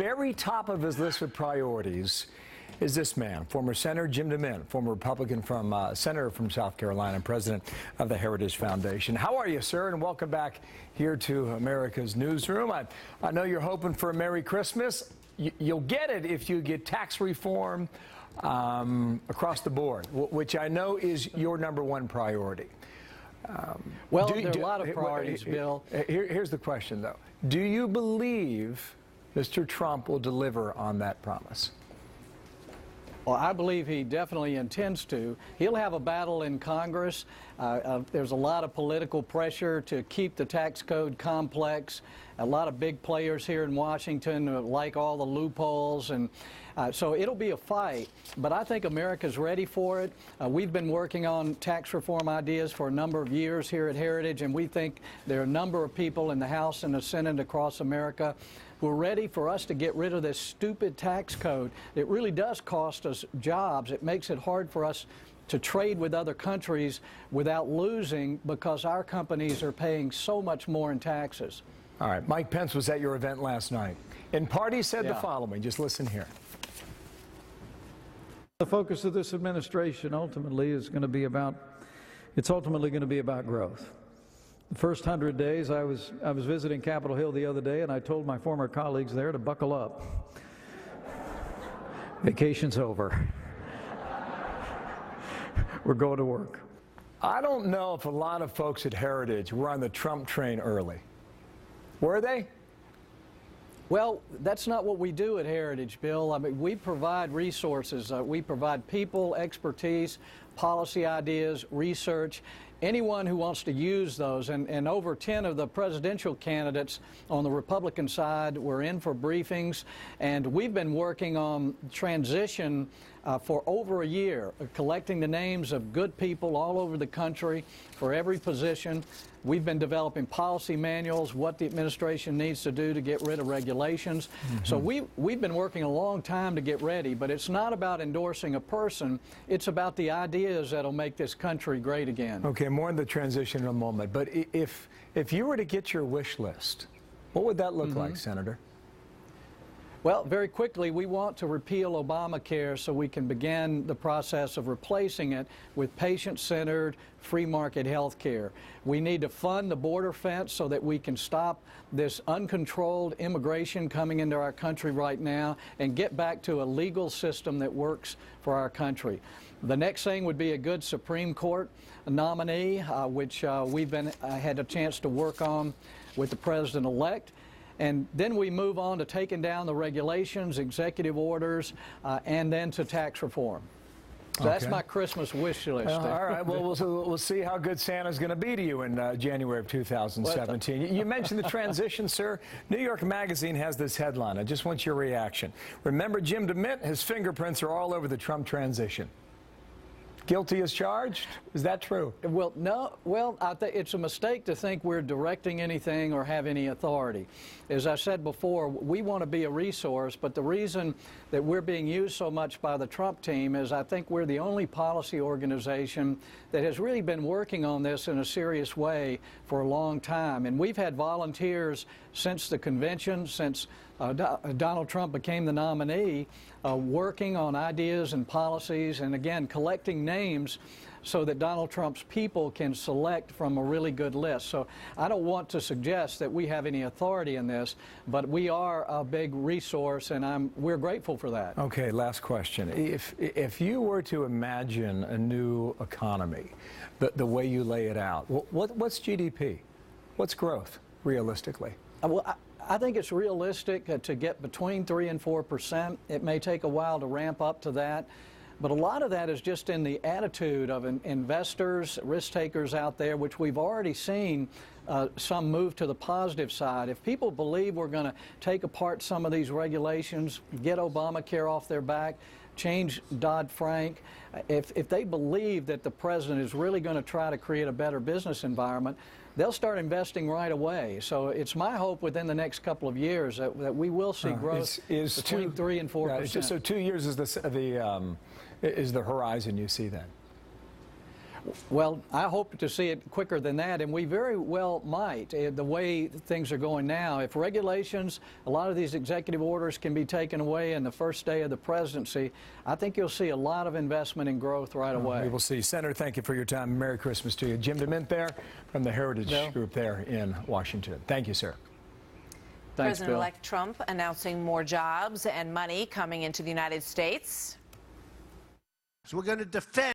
very top of his list of priorities is this man, former Senator Jim DeMint, former Republican Senator from South Carolina and president of the Heritage Foundation. How are you, sir? And welcome back here to America's Newsroom. I know you're hoping for a Merry Christmas. You'll get it if you get tax reform across the board, which I know is your #1 priority. Well, there are a lot of priorities, Bill. Here's the question, though. Do you believe Mr. Trump will deliver on that promise? Well, I believe he definitely intends to. He'll have a battle in Congress. There's a lot of political pressure to keep the tax code complex. A lot of big players here in Washington like all the loopholes, and so it'll be a fight. But I think America's ready for it. We've been working on tax reform ideas for a number of years here at Heritage, and we think there are a number of people in the House and the Senate across America who are ready for us to get rid of this stupid tax code. It really does cost us jobs. It makes it hard for us to trade with other countries without losing because our companies are paying so much more in taxes. All right. Mike Pence was at your event last night. In part, he said the following. Just listen here. The focus of this administration ultimately is going to be about, it's ultimately going to be about growth. The first 100 days, I was visiting Capitol Hill the other day, and I told my former colleagues there to buckle up. Vacation's over. We're going to work. I don't know if a lot of folks at Heritage were on the Trump train early. Were they? Well, that's not what we do at Heritage, Bill. I mean, we provide resources. We provide people, expertise, policy ideas, research. Anyone who wants to use those, and over 10 of the presidential candidates on the Republican side were in for briefings, and we've been working on transition for over a year, collecting the names of good people all over the country for every position. We've been developing policy manuals, what the administration needs to do to get rid of regulations. So we've been working a long time to get ready, but it's not about endorsing a person. It's about the ideas that'll make this country great again. Okay, more on the transition in a moment. But if you were to get your wish list, what would that look like, Senator? Well, very quickly, we want to repeal Obamacare so we can begin the process of replacing it with patient-centered, free market health care. We need to fund the border fence so that we can stop this uncontrolled immigration coming into our country right now and get back to a legal system that works for our country. The next thing would be a good Supreme Court nominee, which we've had a chance to work on with the president-elect. And then we move on to taking down the regulations, executive orders, and then to tax reform. So that's my Christmas wish list. All right. Well, we'll see how good Santa's going to be to you in January of 2017. You mentioned the transition, sir. New York Magazine has this headline. I just want your reaction. Remember Jim DeMint? His fingerprints are all over the Trump transition. Guilty as charged? Is that true? Well, no. Well, I think it's a mistake to think we're directing anything or have any authority. As I said before, we want to be a resource, but the reason that we're being used so much by the Trump team is I think we're the only policy organization that has really been working on this in a serious way for a long time. And we've had volunteers since the convention, since Donald Trump became the nominee, working on ideas and policies, and again, collecting names so that Donald Trump's people can select from a really good list. So I don't want to suggest that we have any authority in this, but we are a big resource, and we're grateful for that. Okay, last question. If you were to imagine a new economy, the way you lay it out, what's GDP? What's growth, realistically? Well, I think it's realistic to get between 3% and 4%. It may take a while to ramp up to that. But a lot of that is just in the attitude of investors, risk takers out there, which we've already seen some move to the positive side. If people believe we're going to take apart some of these regulations, get Obamacare off their back, change Dodd-Frank, if they believe that the president is really going to try to create a better business environment, they'll start investing right away. So it's my hope within the next couple of years that we will see growth between 3% and 4%. So 2 years is the horizon you see then? Well, I hope to see it quicker than that, and we very well might. The way things are going now, if regulations, a lot of these executive orders can be taken away in the first day of the presidency, I think you'll see a lot of investment and growth right away. We will see. Senator, thank you for your time. Merry Christmas to you. Jim DeMint there from the Heritage Group there in Washington. Thank you, sir. Thanks, Bill. President-elect Trump announcing more jobs and money coming into the United States. So we're going to defend